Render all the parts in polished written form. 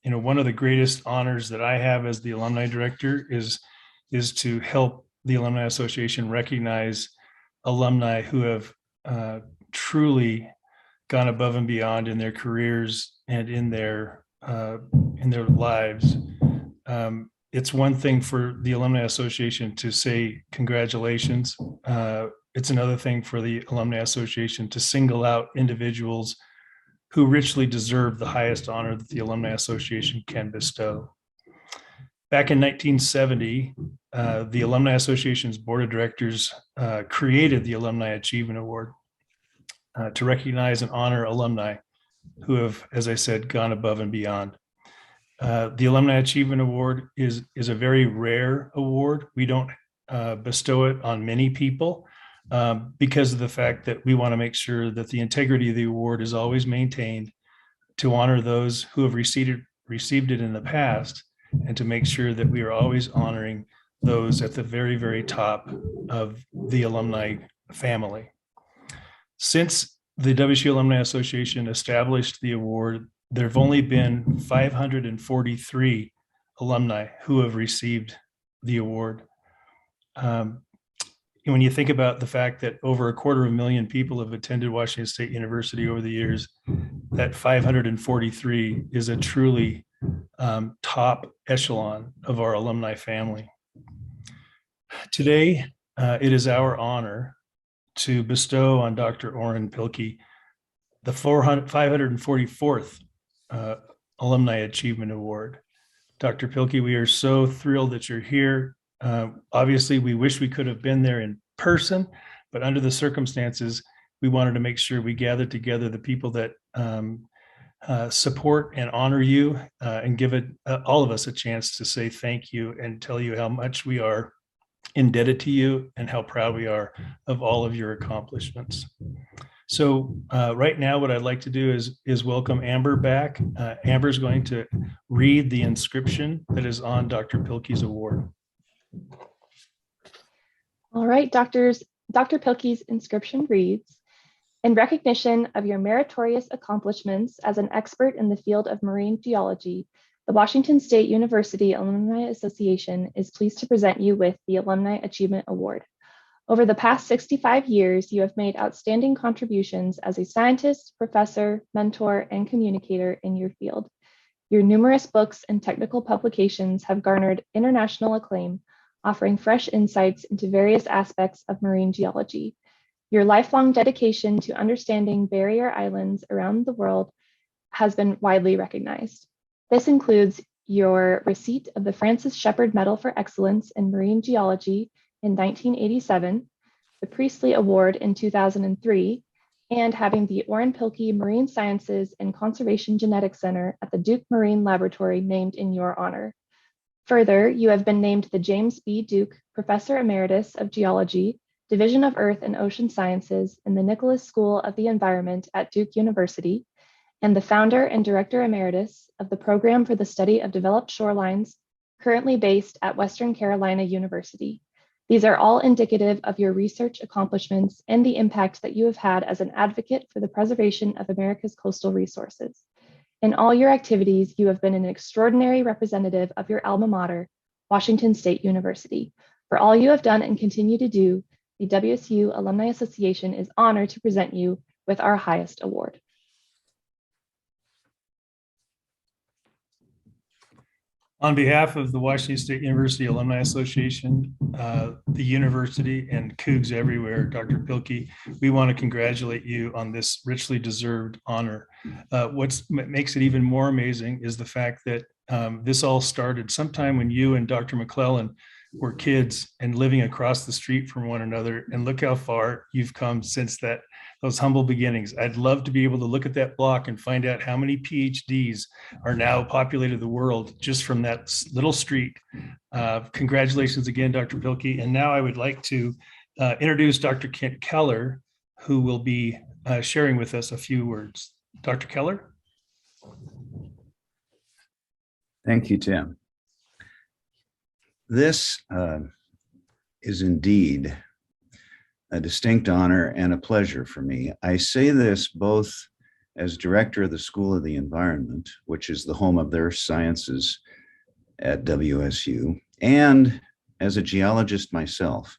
One of the greatest honors that I have as the alumni director is to help the Alumni Association recognize alumni who have truly gone above and beyond in their careers and in their lives. It's one thing for the Alumni Association to say congratulations. It's another thing for the Alumni Association to single out individuals who richly deserve the highest honor that the Alumni Association can bestow. Back in 1970, the Alumni Association's board of directors created the Alumni Achievement Award to recognize and honor alumni who have, as I said, gone above and beyond. The Alumni Achievement Award is a very rare award. We don't bestow it on many people because of the fact that we want to make sure that the integrity of the award is always maintained to honor those who have received it in the past, and to make sure that we are always honoring those at the very, very top of the alumni family. Since the WSU Alumni Association established the award, there have only been 543 alumni who have received the award. When you think about the fact that over 250,000 people have attended Washington State University over the years, that 543 is a truly top echelon of our alumni family. Today, it is our honor to bestow on Dr. Orrin Pilkey the 544th Alumni Achievement Award. Dr. Pilkey, we are so thrilled that you're here. Obviously, we wish we could have been there in person, but under the circumstances, we wanted to make sure we gathered together the people that support and honor you and give all of us a chance to say thank you and tell you how much we are indebted to you and how proud we are of all of your accomplishments. So right now, what I'd like to do is welcome Amber back. Amber's going to read the inscription that is on Dr. Pilkey's award. All right, Dr. Pilkey's inscription reads, "In recognition of your meritorious accomplishments as an expert in the field of marine geology, the Washington State University Alumni Association is pleased to present you with the Alumni Achievement Award. Over the past 65 years, you have made outstanding contributions as a scientist, professor, mentor, and communicator in your field. Your numerous books and technical publications have garnered international acclaim, offering fresh insights into various aspects of marine geology. Your lifelong dedication to understanding barrier islands around the world has been widely recognized. This includes your receipt of the Francis Shepard Medal for Excellence in Marine Geology in 1987, the Priestley Award in 2003, and having the Orrin Pilkey Marine Sciences and Conservation Genetics Center at the Duke Marine Laboratory named in your honor. Further, you have been named the James B. Duke Professor Emeritus of Geology, Division of Earth and Ocean Sciences in the Nicholas School of the Environment at Duke University, and the founder and director emeritus of the Program for the Study of Developed Shorelines, currently based at Western Carolina University. These are all indicative of your research accomplishments and the impact that you have had as an advocate for the preservation of America's coastal resources. In all your activities, you have been an extraordinary representative of your alma mater, Washington State University. For all you have done and continue to do, the WSU Alumni Association is honored to present you with our highest award." On behalf of the Washington State University Alumni Association, the university, and Cougs everywhere, Dr. Pilkey, we want to congratulate you on this richly deserved honor. What makes it even more amazing is the fact that this all started sometime when you and Dr. Mcclellan were kids and living across the street from one another, and look how far you've come since those humble beginnings. I'd love to be able to look at that block and find out how many PhDs are now populated the world just from that little street. Congratulations again, Dr. Pilkey. And now I would like to introduce Dr. Kent Keller, who will be sharing with us a few words. Dr. Keller? Thank you, Tim. This is indeed a distinct honor and a pleasure for me. I say this both as director of the School of the Environment, which is the home of the earth sciences at WSU, and as a geologist myself,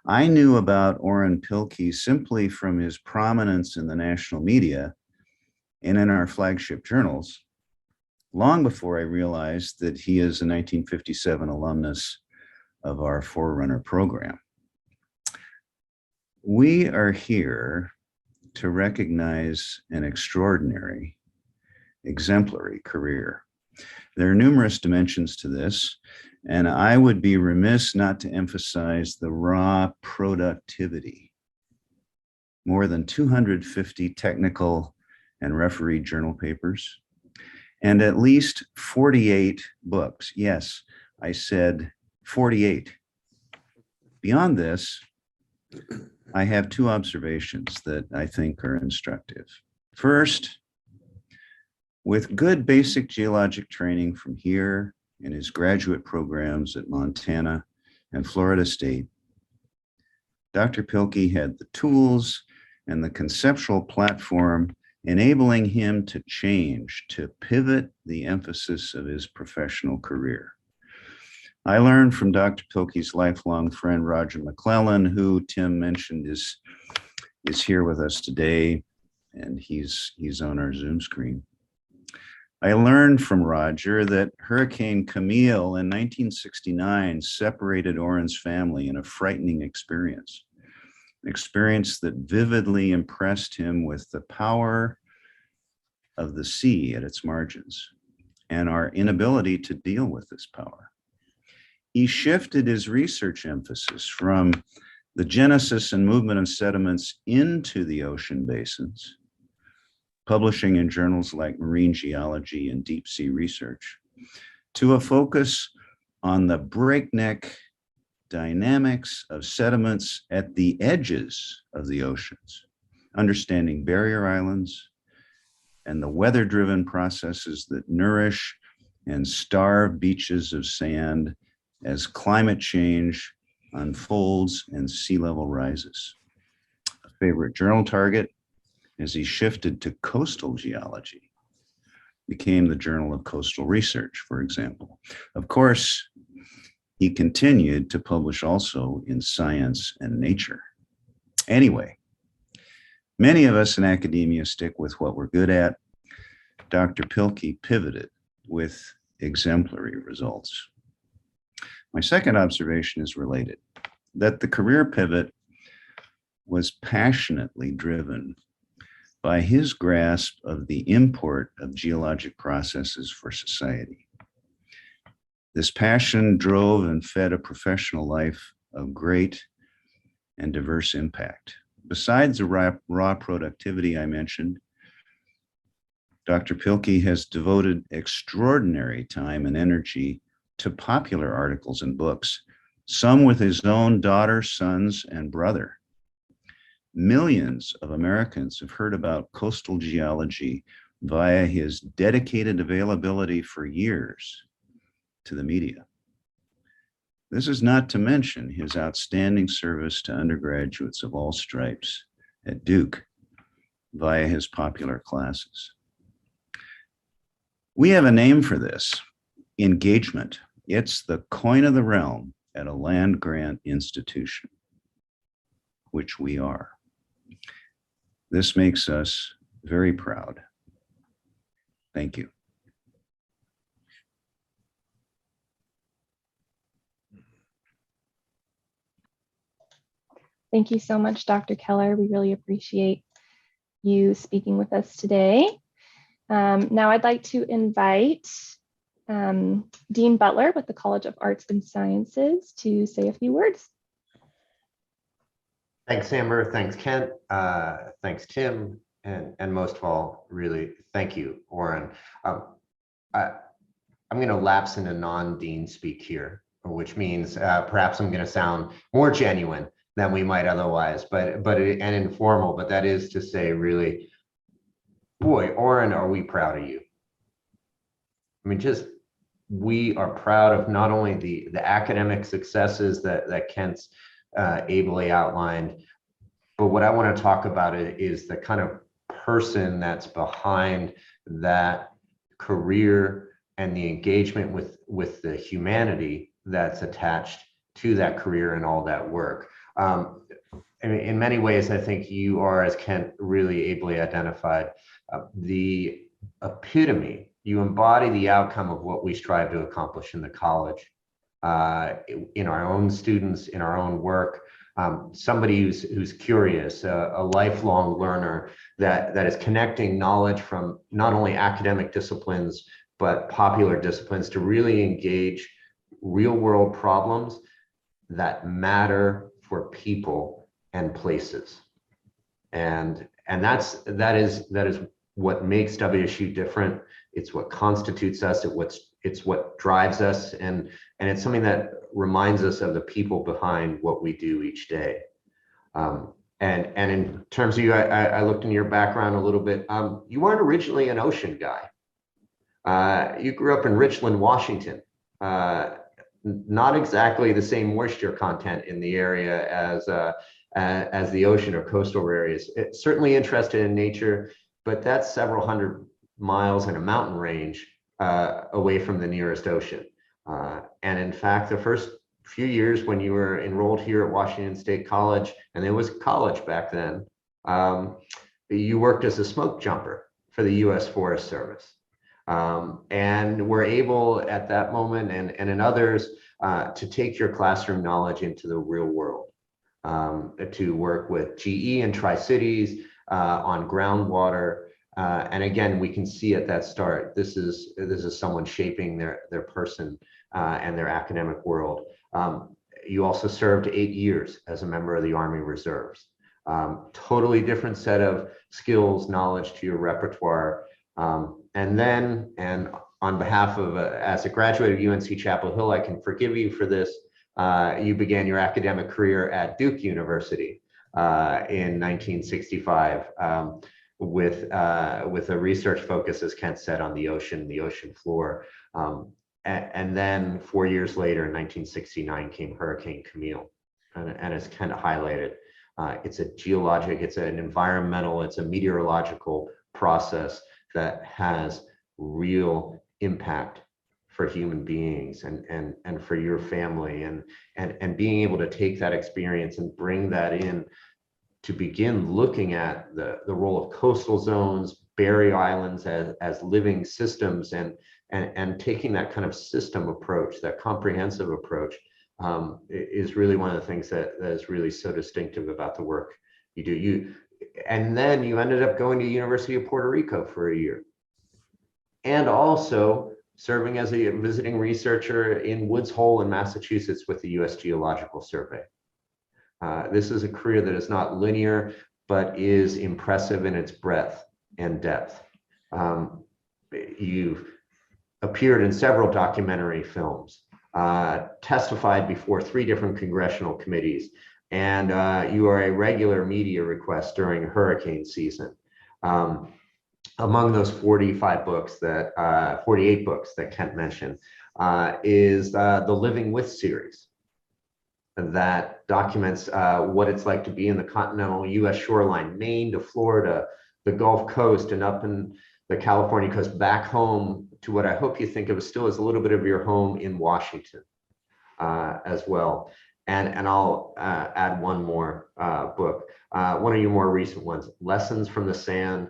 I knew about Orrin Pilkey simply from his prominence in the national media and in our flagship journals, long before I realized that he is a 1957 alumnus of our Forerunner program. We are here to recognize an extraordinary, exemplary career. There are numerous dimensions to this, and I would be remiss not to emphasize the raw productivity. More than 250 technical and referee journal papers, and at least 48 books. Yes, I said 48. Beyond this, I have two observations that I think are instructive. First, with good basic geologic training from here in his graduate programs at Montana and Florida State, Dr. Pilkey had the tools and the conceptual platform enabling him to change, to pivot the emphasis of his professional career. I learned from Dr. Pilkey's lifelong friend, Roger Mcclellan, who Tim mentioned is here with us today, and he's on our Zoom screen. I learned from Roger that Hurricane Camille in 1969 separated Orrin's family in a frightening experience, an experience that vividly impressed him with the power of the sea at its margins and our inability to deal with this power. He shifted his research emphasis from the genesis and movement of sediments into the ocean basins, publishing in journals like Marine Geology and Deep Sea Research, to a focus on the breakneck dynamics of sediments at the edges of the oceans, understanding barrier islands and the weather-driven processes that nourish and starve beaches of sand as climate change unfolds and sea level rises. A favorite journal target, as he shifted to coastal geology, became the Journal of Coastal Research, for example. Of course, he continued to publish also in Science and Nature. Anyway, many of us in academia stick with what we're good at. Dr. Pilkey pivoted with exemplary results. My second observation is related, that the career pivot was passionately driven by his grasp of the import of geologic processes for society. This passion drove and fed a professional life of great and diverse impact. Besides the raw productivity I mentioned, Dr. Pilkey has devoted extraordinary time and energy to popular articles and books, some with his own daughter, sons, and brother. Millions of Americans have heard about coastal geology via his dedicated availability for years to the media. This is not to mention his outstanding service to undergraduates of all stripes at Duke via his popular classes. We have a name for this: engagement. It's the coin of the realm at a land grant institution, which we are. This makes us very proud. Thank you. Thank you so much, Dr. Keller. We really appreciate you speaking with us today. Now I'd like to invite Dean Butler with the College of Arts and Sciences to say a few words. Thanks, Amber. Thanks, Kent. Thanks, Tim. And most of all, really, thank you, Orrin. I'm going to lapse into non-dean speak here, which means perhaps I'm going to sound more genuine than we might otherwise, and informal. But that is to say, really, boy, Orrin, are we proud of you? I mean, we are proud of not only the academic successes that Kent's ably outlined, but what I want to talk about is the kind of person that's behind that career and the engagement with the humanity that's attached to that career and all that work. In many ways, I think you are, as Kent really ably identified, the epitome. You embody the outcome of what we strive to accomplish in the college, in our own students, in our own work. Somebody who's curious, a lifelong learner that is connecting knowledge from not only academic disciplines, but popular disciplines to really engage real world problems that matter for people and places. And that is what makes WSU different. It's what constitutes us. It's what drives us, and it's something that reminds us of the people behind what we do each day. And in terms of you, I looked into your background a little bit. You weren't originally an ocean guy. You grew up in Richland, Washington. Not exactly the same moisture content in the area as the ocean or coastal areas. It's certainly interested in nature, but that's several hundred miles in a mountain range away from the nearest ocean. And in fact, the first few years when you were enrolled here at Washington State College, and it was college back then, you worked as a smoke jumper for the U.S. Forest Service. And were able at that moment and in others to take your classroom knowledge into the real world, to work with GE and Tri-Cities on groundwater. And again, we can see at that start, this is someone shaping their person and their academic world. You also served 8 years as a member of the Army Reserves. Totally different set of skills, knowledge to your repertoire. And on behalf of, as a graduate of UNC Chapel Hill, I can forgive you for this. You began your academic career at Duke University in 1965 with a research focus, as Kent said, on the ocean floor. And then 4 years later, in 1969, came Hurricane Camille. And as Kent highlighted, it's a geologic, it's an environmental, it's a meteorological process that has real impact for human beings and for your family, and being able to take that experience and bring that in to begin looking at the role of coastal zones, barrier islands as living systems, and taking that kind of system approach, that comprehensive approach, is really one of the things that is really so distinctive about the work you do. And then you ended up going to University of Puerto Rico for a year, and also serving as a visiting researcher in Woods Hole in Massachusetts with the U.S. Geological Survey. This is a career that is not linear, but is impressive in its breadth and depth. You've appeared in several documentary films, testified before 3 different congressional committees, and you are a regular media request during hurricane season. Among those 48 books that Kent mentioned is the Living With series that documents what it's like to be in the continental U.S. shoreline, Maine to Florida, the Gulf Coast, and up in the California coast, back home to what I hope you think of still as a little bit of your home in Washington as well. And I'll add one more book, one of your more recent ones, Lessons from the Sand,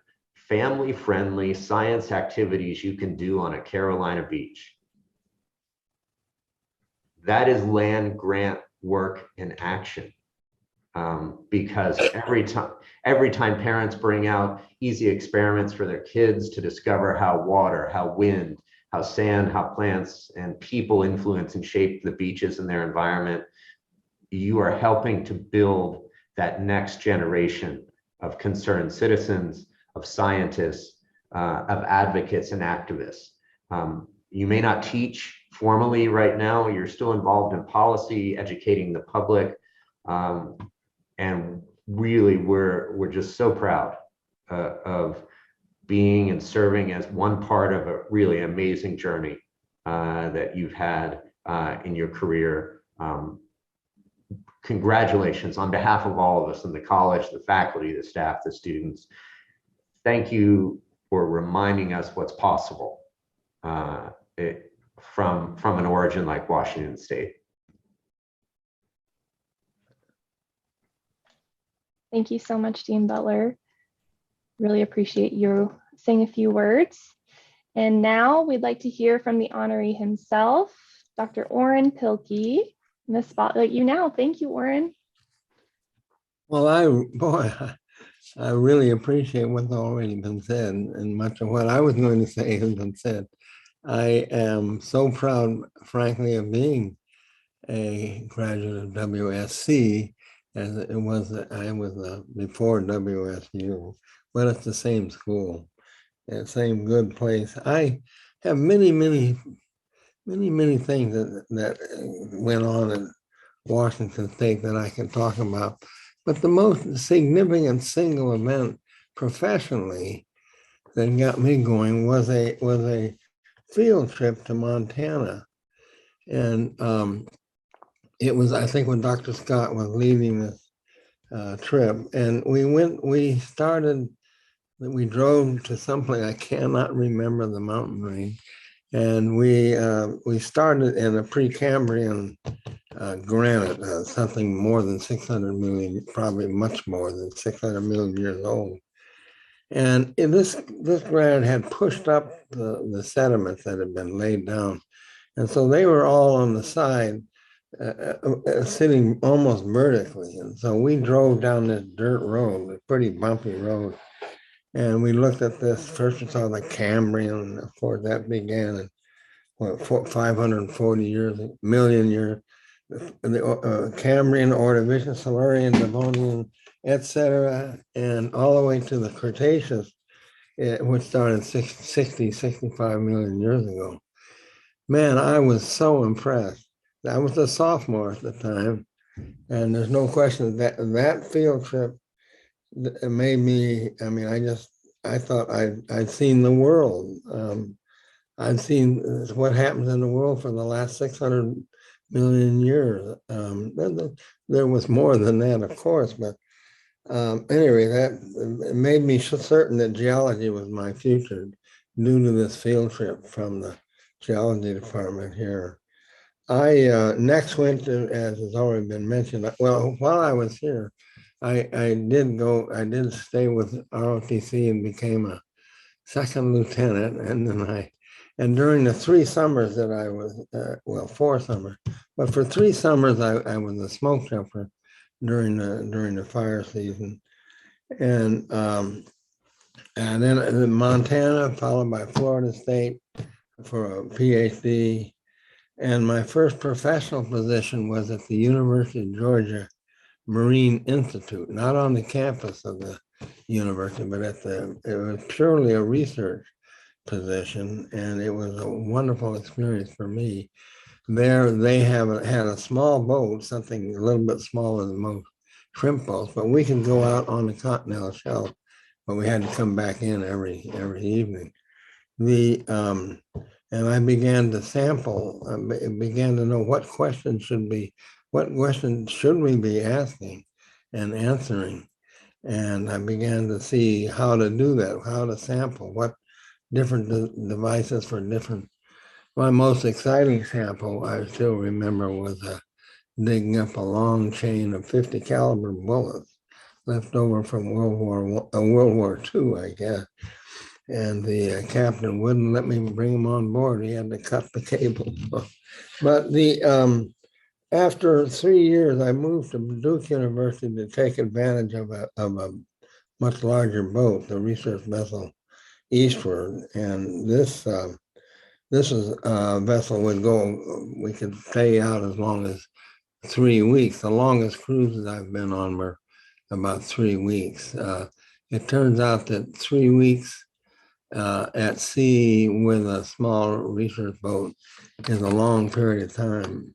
family-friendly science activities you can do on a Carolina beach. That is land grant work in action, because every time parents bring out easy experiments for their kids to discover how water, how wind, how sand, how plants and people influence and shape the beaches and their environment, you are helping to build that next generation of concerned citizens, of scientists, of advocates and activists. You may not teach formally right now, you're still involved in policy, educating the public, and really we're just so proud of being and serving as one part of a really amazing journey that you've had in your career. Congratulations on behalf of all of us in the college, the faculty, the staff, the students. thank you for reminding us what's possible from an origin like Washington State. Thank you so much, Dean Butler. Really appreciate you saying a few words. And now we'd like to hear from the honoree himself, Dr. Orrin Pilkey. I'm going to spotlight you now. Thank you, Orrin. Well, I really appreciate what's already been said, and much of what I was going to say has been said. I am so proud, frankly, of being a graduate of WSC, as it was, I was before WSU, but it's the same school, the same good place. I have many things that went on in Washington State that I can talk about. But the most significant single event professionally that got me going was a field trip to Montana. And it was, I think, when Dr. Scott was leading this trip. And we drove to someplace, I cannot remember the mountain range. And we started in a Precambrian granite, something more than 600 million, probably much more than 600 million years old. And this granite had pushed up the sediments that had been laid down. And so they were all on the side, sitting almost vertically. And so we drove down this dirt road, a pretty bumpy road. And we looked at this, first we saw the Cambrian, of course that began in 540 million years, the Cambrian, Ordovician, Silurian, Devonian, etc., and all the way to the Cretaceous, which started 65 million years ago. Man, I was so impressed. I was a sophomore at the time, and there's no question that field trip made me, I mean, I thought I'd seen the world. I'd seen what happens in the world for the last 600 million years. There was more than that, of course, but anyway, that made me certain that geology was my future due to this field trip from the geology department here. I next went to, as has already been mentioned, well, while I was here, I did stay with ROTC and became a second lieutenant, and then and during the 3 summers that I was, 4 summers, but for 3 summers I was a smoke jumper during the fire season, and then in Montana, followed by Florida State for a PhD, and my first professional position was at the University of Georgia Marine Institute, not on the campus of the university, but it was purely a research position, and it was a wonderful experience for me. There, they had a small boat, something a little bit smaller than most shrimp boats, but we could go out on the continental shelf, but we had to come back in every evening. And I began to sample, began to know what questions should we be asking and answering. And I began to see how to do that, how to sample, what different devices for different. My most exciting sample, I still remember, was digging up a long chain of 50 caliber bullets left over from World War II, I guess. And the captain wouldn't let me bring them on board. He had to cut the cable. But after 3 years, I moved to Duke University to take advantage of a much larger boat, the research vessel Eastward. And this vessel would go, we could stay out as long as 3 weeks. The longest cruises I've been on were about 3 weeks. It turns out that 3 weeks at sea with a small research boat is a long period of time.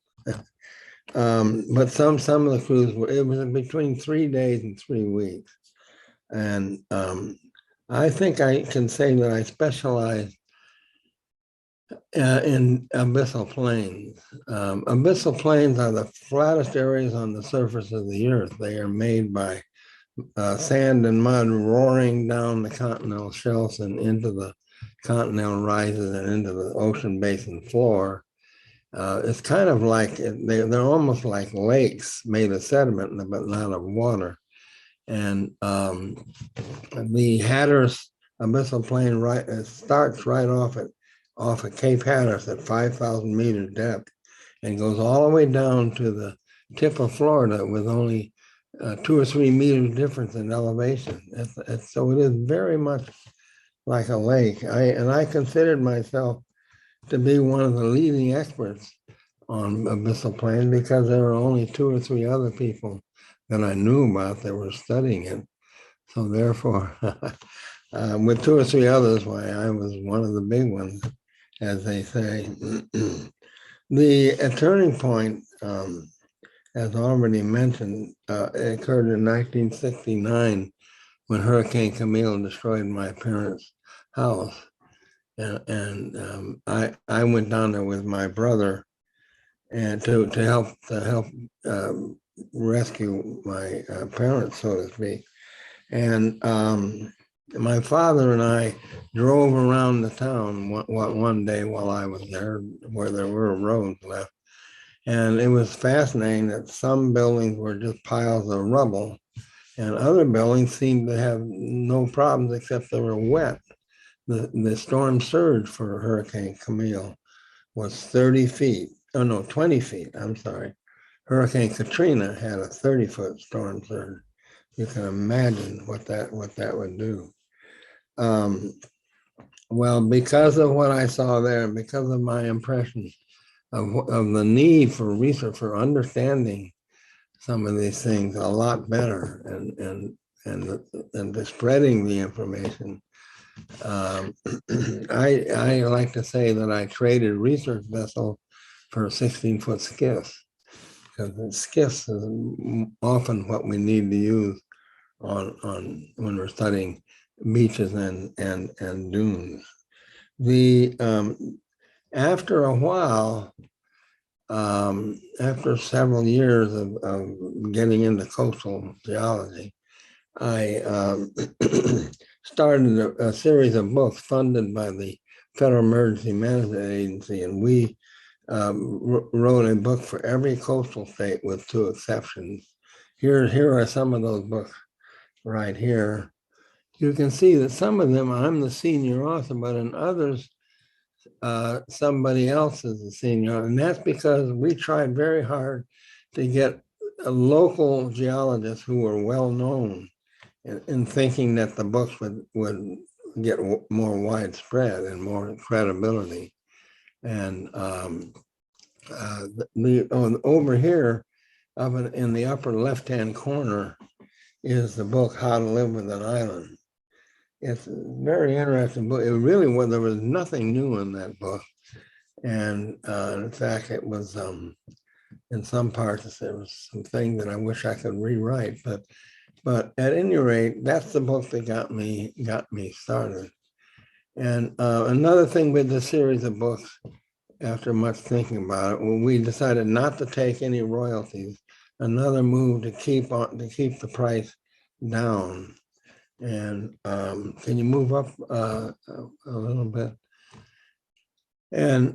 But some of the cruises it was between 3 days and 3 weeks. And I think I can say that I specialize in abyssal plains. Abyssal plains are the flattest areas on the surface of the earth. They are made by sand and mud roaring down the continental shelves and into the continental rises and into the ocean basin floor. It's kind of like they're almost like lakes made of sediment, but not of water. And the Hatteras abyssal plain starts right off at Cape Hatteras at 5,000 meters depth and goes all the way down to the tip of Florida with only 2 or 3 meters difference in elevation. So it is very much like a lake. I considered myself to be one of the leading experts on abyssal plain because there were only 2 or 3 other people that I knew about that were studying it. So therefore, with 2 or 3 others, why I was one of the big ones, as they say. The turning point, as already mentioned, occurred in 1969 when Hurricane Camille destroyed my parents' house. And I went down there with my brother and to help rescue my parents, so to speak. And my father and I drove around the town one day while I was there, where there were roads left. And it was fascinating that some buildings were just piles of rubble and other buildings seemed to have no problems except they were wet. The storm surge for Hurricane Camille was 30 feet. Oh no, 20 feet, I'm sorry. Hurricane Katrina had a 30-foot storm surge. You can imagine what that would do. Well, because of what I saw there, because of my impression of the need for research, for understanding some of these things a lot better and spreading the information, I like to say that I traded research vessel for 16-foot skiffs, because skiffs is often what we need to use on when we're studying beaches and dunes. After a while, after several years of getting into coastal geology, I started a series of books funded by the Federal Emergency Management Agency, and we wrote a book for every coastal state with 2 exceptions. Here are some of those books right here. You can see that some of them I'm the senior author, but in others, somebody else is the senior, and that's because we tried very hard to get local geologists who were well known in thinking that the books would get more widespread and more credibility. And over here, in the upper left-hand corner, is the book How to Live with an Island. It's a very interesting book. It really was, there was nothing new in that book. And in fact, it was, in some parts, there was some things that I wish I could rewrite, but at any rate, that's the book that got me started. And another thing with the series of books, after much thinking about it, when we decided not to take any royalties, another move to keep the price down. And can you move up a little bit? And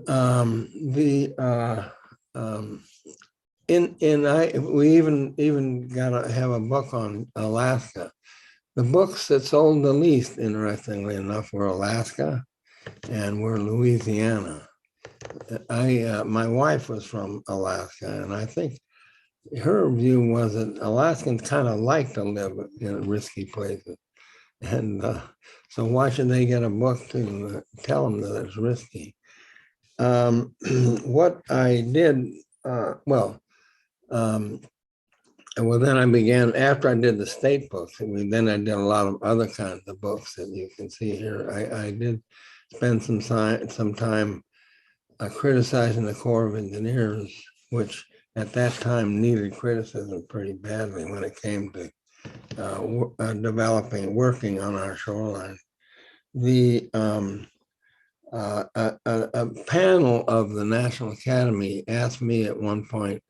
we even got to have a book on Alaska. The books that sold the least, interestingly enough, were Alaska and were Louisiana. My wife was from Alaska, and I think her view was that Alaskans kind of like to live in risky places. And so why should they get a book to tell them that it's risky? What I did, then I began, after I did the state books, then I did a lot of other kinds of books that you can see here. I did spend some time criticizing the Corps of Engineers, which at that time needed criticism pretty badly when it came to working on our shoreline. A panel of the National Academy asked me at one point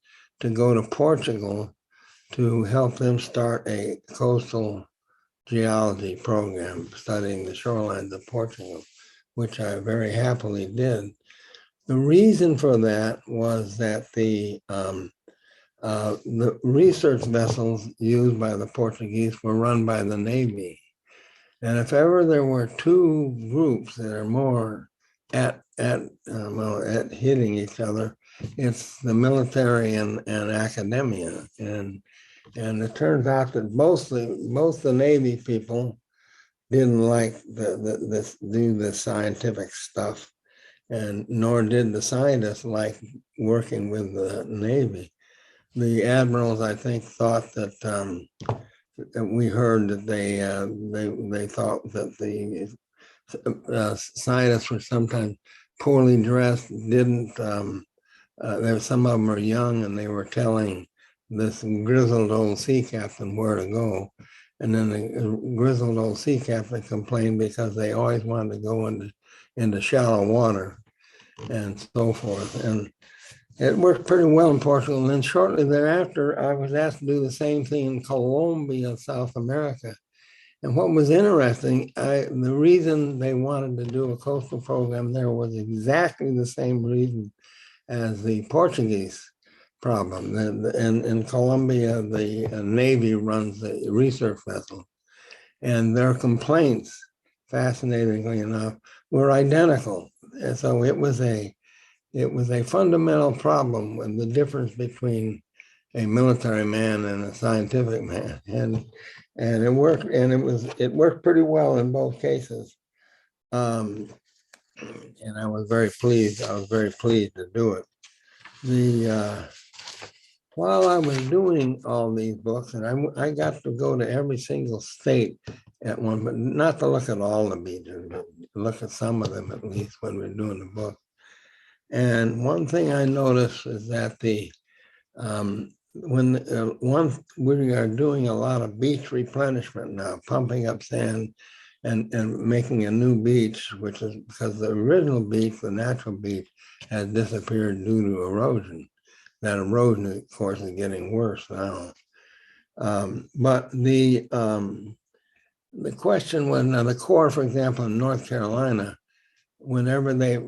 to go to Portugal to help them start a coastal geology program studying the shorelines of Portugal, which I very happily did. The reason for that was that the research vessels used by the Portuguese were run by the Navy. And if ever there were two groups that are more at hitting each other, it's the military and academia. And it turns out that most the Navy people didn't like do the scientific stuff, and nor did the scientists like working with the Navy. The admirals, I think, thought that we heard that they thought that the scientists were sometimes poorly dressed, didn't, there some of them were young, and they were telling this grizzled old sea captain where to go. And then the grizzled old sea captain complained because they always wanted to go into shallow water and so forth. And it worked pretty well in Portugal. And then shortly thereafter, I was asked to do the same thing in Colombia, South America. And what was interesting, the reason they wanted to do a coastal program there was exactly the same reason as the Portuguese problem. In Colombia, the Navy runs the research vessel, and their complaints, fascinatingly enough, were identical. And so it was a fundamental problem with the difference between a military man and a scientific man, and it worked, and it worked pretty well in both cases. And I was very pleased. I was very pleased to do it. While I was doing all these books, and I got to go to every single state at one, but not to look at all the beaches, but look at some of them at least when we're doing the book. And one thing I noticed is that we are doing a lot of beach replenishment now, pumping up sand and making a new beach, which is because the original beach, the natural beach, has disappeared due to erosion. That erosion, of course, is getting worse now. But the question was, now the Corps, for example, in North Carolina, whenever they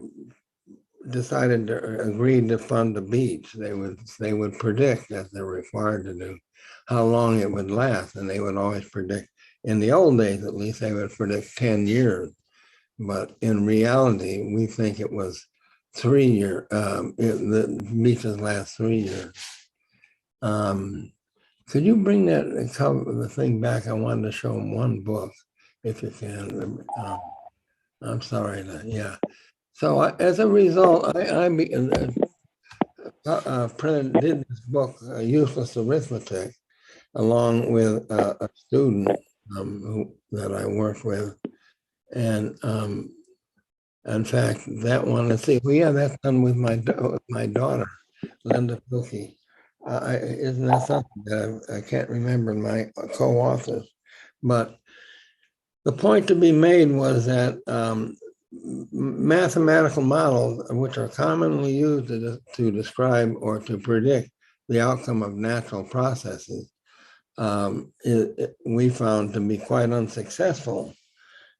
decided to agree to fund the beach, they would predict, as they're required to do, how long it would last. And they would always predict, in the old days at least, they would predict 10 years. But in reality, we think it was 3 years. The beaches last 3 years. Could you bring that cover the thing back? I wanted to show them one book, if you can. I'm sorry. Yeah. So as a result, I did this book, Useless Arithmetic, along with a student that I worked with. And in fact, that one, let's see, well, yeah, that's done with my daughter, Linda Pilkey. Isn't that something that I can't remember my co-authors? But the point to be made was that mathematical models, which are commonly used to describe or to predict the outcome of natural processes, we found to be quite unsuccessful.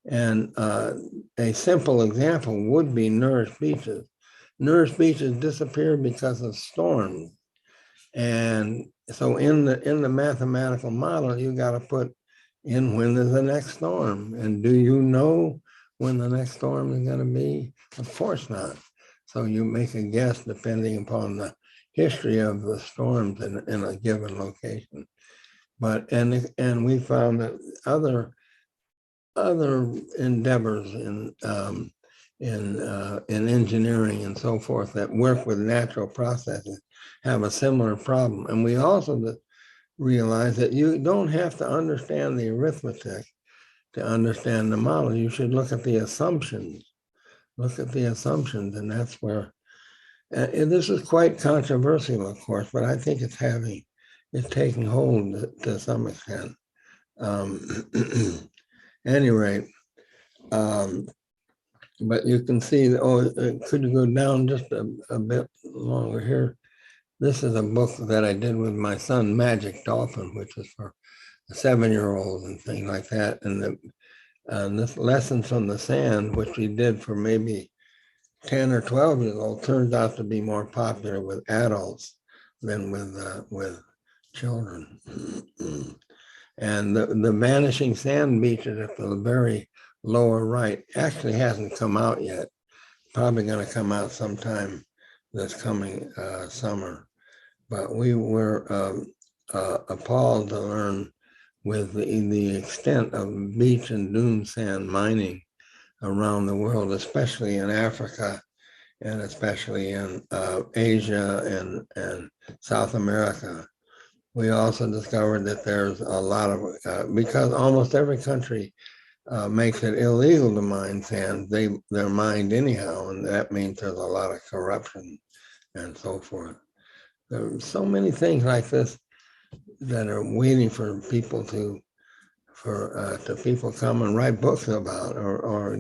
And a simple example would be nourished beaches. Nourished beaches disappear because of storms. And so in the mathematical model, you got to put in when is the next storm. And do you know when the next storm is going to be? Of course not. So you make a guess depending upon the history of the storms in a given location. But and we found that other endeavors in engineering and so forth that work with natural processes have a similar problem. And we also realize that you don't have to understand the arithmetic to understand the model. You should look at the assumptions. Look at the assumptions, and that's where, and this is quite controversial, of course, but I think it's taking hold to some extent. Any rate, but you can see, could you go down just a bit longer here? this is a book that I did with my son, Magic Dolphin, which is for 7-year-olds and things like that. And this Lessons from the Sand, which we did for maybe 10 or 12 years old, turns out to be more popular with adults than with children. And the Vanishing Sand Beaches at the very lower right actually hasn't come out yet. Probably going to come out sometime this coming summer. But we were appalled to learn with the extent of beach and dune sand mining around the world, especially in Africa and especially in Asia and South America. We also discovered that there's a lot of, because almost every country makes it illegal to mine sand, they're mined anyhow, and that means there's a lot of corruption and so forth. There are so many things like this that are waiting for people to people come and write books about, or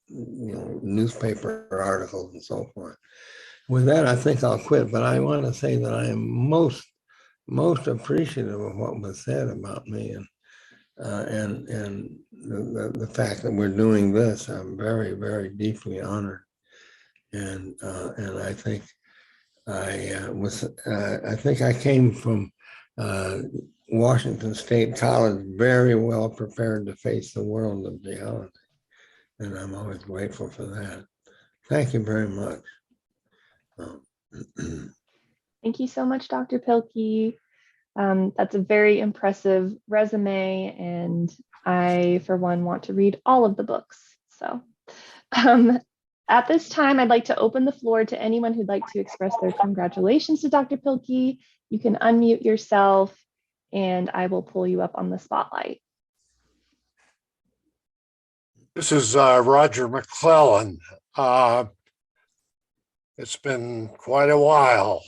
newspaper articles and so forth. With that, I think I'll quit, but I want to say that I am most appreciative of what was said about me, and the fact that we're doing this. I'm very, very deeply honored, and I think I think I came from Washington State College very well prepared to face the world of geology, and I'm always grateful for that. Thank you very much. Thank you so much, Dr. Pilkey. That's a very impressive resume, and I, for one, want to read all of the books. So at this time, I'd like to open the floor to anyone who'd like to express their congratulations to Dr. Pilkey. You can unmute yourself, and I will pull you up on the spotlight. This is Roger Mcclellan. It's been quite a while.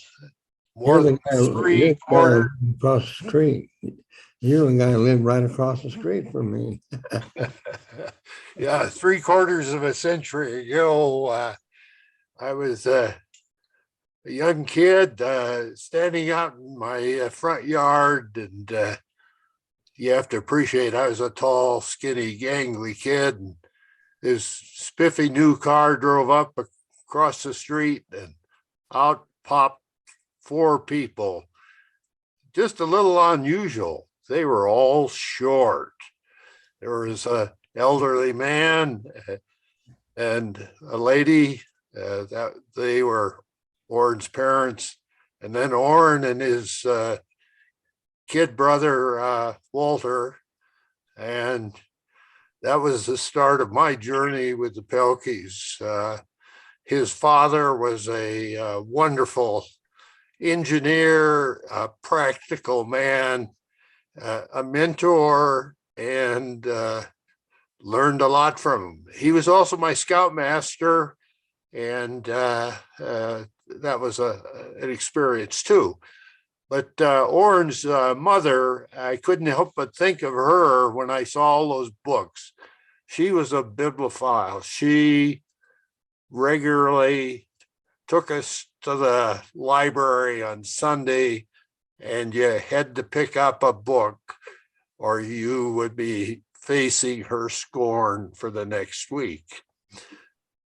More than three quarters across the street. You're the guy who lived right across the street from me. Yeah, 3/4 of a century ago, I was a young kid standing out in my front yard, and you have to appreciate I was a tall, skinny, gangly kid, and this spiffy new car drove up across the street, and out popped 4 people. Just a little unusual. They were all short. There was an elderly man and a lady that they were Orrin's parents, and then Orrin and his kid brother Walter, and that was the start of my journey with the Pilkeys. His father was a wonderful engineer, a practical man, a mentor, and learned a lot from him. He was also my scoutmaster, and that was an experience too. But Orrin's mother, I couldn't help but think of her when I saw all those books. She was a bibliophile. She regularly took us to the library on Sunday, and you had to pick up a book or you would be facing her scorn for the next week.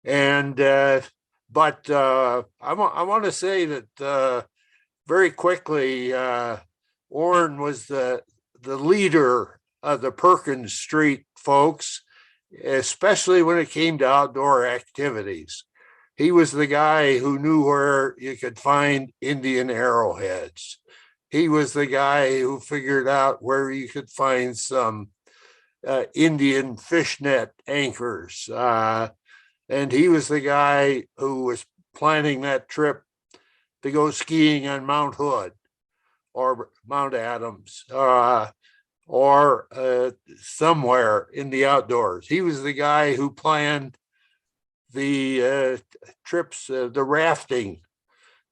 And but I want to say that very quickly, Orrin was the leader of the Perkins Street folks, especially when it came to outdoor activities. He was the guy who knew where you could find Indian arrowheads. He was the guy who figured out where you could find some Indian fishnet anchors. And he was the guy who was planning that trip to go skiing on Mount Hood or Mount Adams or somewhere in the outdoors. He was the guy who planned the trips, the rafting.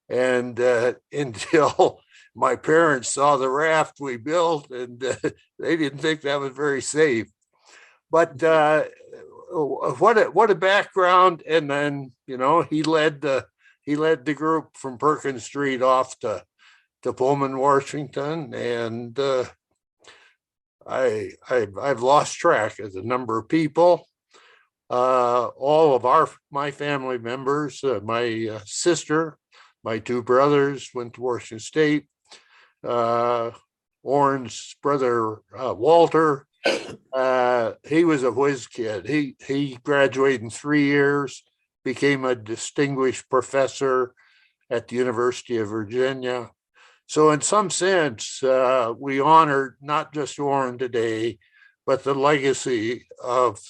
And until my parents saw the raft we built, and they didn't think that was very safe. But what a background! And then he led the he led the group from Perkins Street off to Pullman, Washington, and I've lost track of the number of people. All of my family members, my sister, my two brothers went to Washington State. Orrin's brother, Walter, he was a whiz kid. He graduated in 3 years, became a distinguished professor at the University of Virginia. So in some sense, we honored not just Orrin today, but the legacy of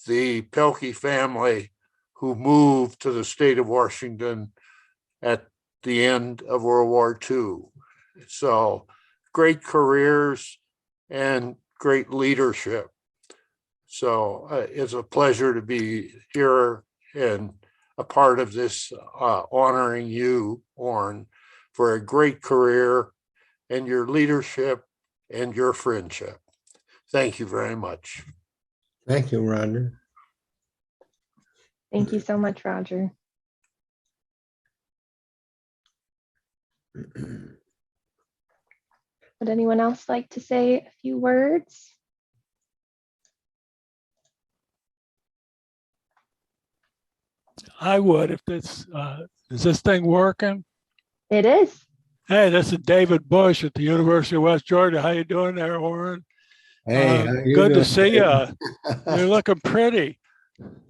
the Pilkey family who moved to the state of Washington at the end of World War II. So great careers and great leadership. So it's a pleasure to be here and a part of this honoring you, Orrin, for a great career and your leadership and your friendship. Thank you very much. Thank you, Roger. Thank you so much, Roger. Would anyone else like to say a few words? I would if this is this thing working? It is. Hey, this is David Bush at the University of West Georgia. How you doing there, Orrin? Hey, how you Good to doing? see you. You're looking pretty.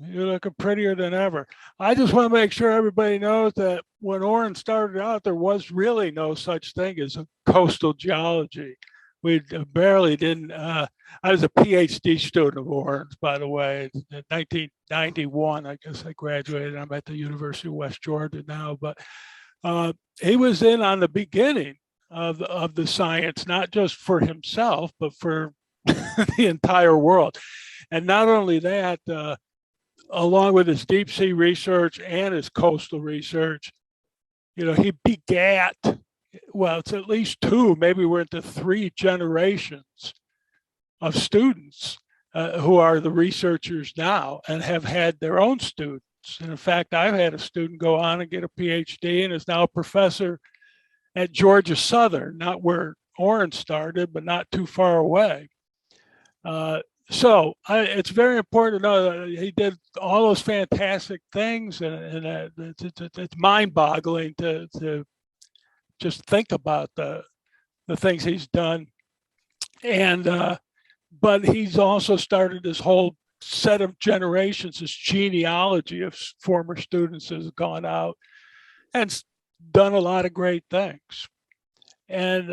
You're looking prettier than ever. I just want to make sure everybody knows that when Orrin started out, there was really no such thing as a coastal geology. We barely didn't. I was a PhD student of Orrin's, by the way. In 1991, I guess I graduated. I'm at the University of West Georgia now, but he was in on the beginning of the science, not just for himself, but for the entire world. And not only that, along with his deep sea research and his coastal research, he begat, well, it's at least 2, maybe we're into 3 generations of students who are the researchers now and have had their own students. And in fact, I've had a student go on and get a PhD and is now a professor at Georgia Southern, not where Orrin started, but not too far away. So it's very important to know that he did all those fantastic things, and it's mind-boggling to just think about the things he's done. And but he's also started this whole set of generations, this genealogy of former students has gone out and done a lot of great things. And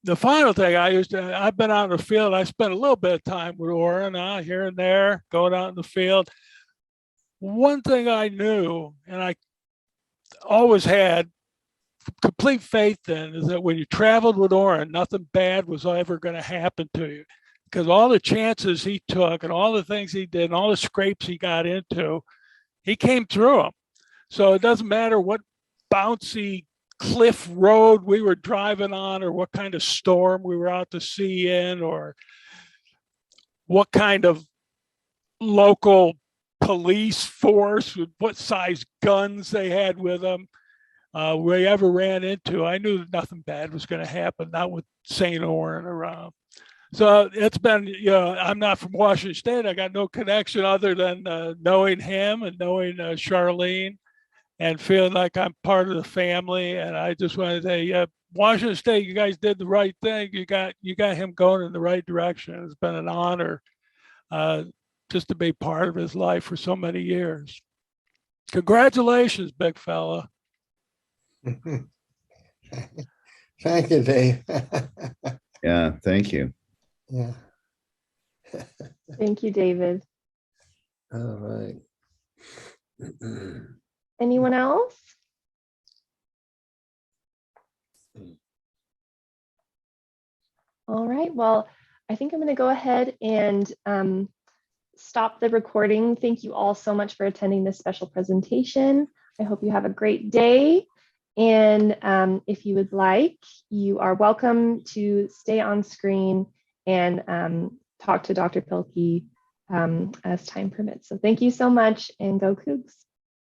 the final thing I've been out in the field. I spent a little bit of time with Orrin here and there, going out in the field. One thing I knew, and I always had complete faith in, is that when you traveled with Orrin, nothing bad was ever going to happen to you, because all the chances he took and all the things he did and all the scrapes he got into, he came through them. So it doesn't matter what bouncy cliff road we were driving on, or what kind of storm we were out to sea in, or what kind of local police force with what size guns they had with them we ever ran into. I knew that nothing bad was going to happen, not with St. Orrin around. So it's been, I'm not from Washington State. I got no connection other than knowing him and knowing Charlene, and feeling like I'm part of the family. And I just want to say, Washington State, you guys did the right thing. You got him going in the right direction. It's been an honor just to be part of his life for so many years. Congratulations, big fella. Thank you, Dave. Yeah, thank you. Yeah. Thank you, David. All right. Anyone else? All right, well, I think I'm going to go ahead and stop the recording. Thank you all so much for attending this special presentation. I hope you have a great day. And if you would like, you are welcome to stay on screen and talk to Dr. Pilkey as time permits. So thank you so much, and go Cougs.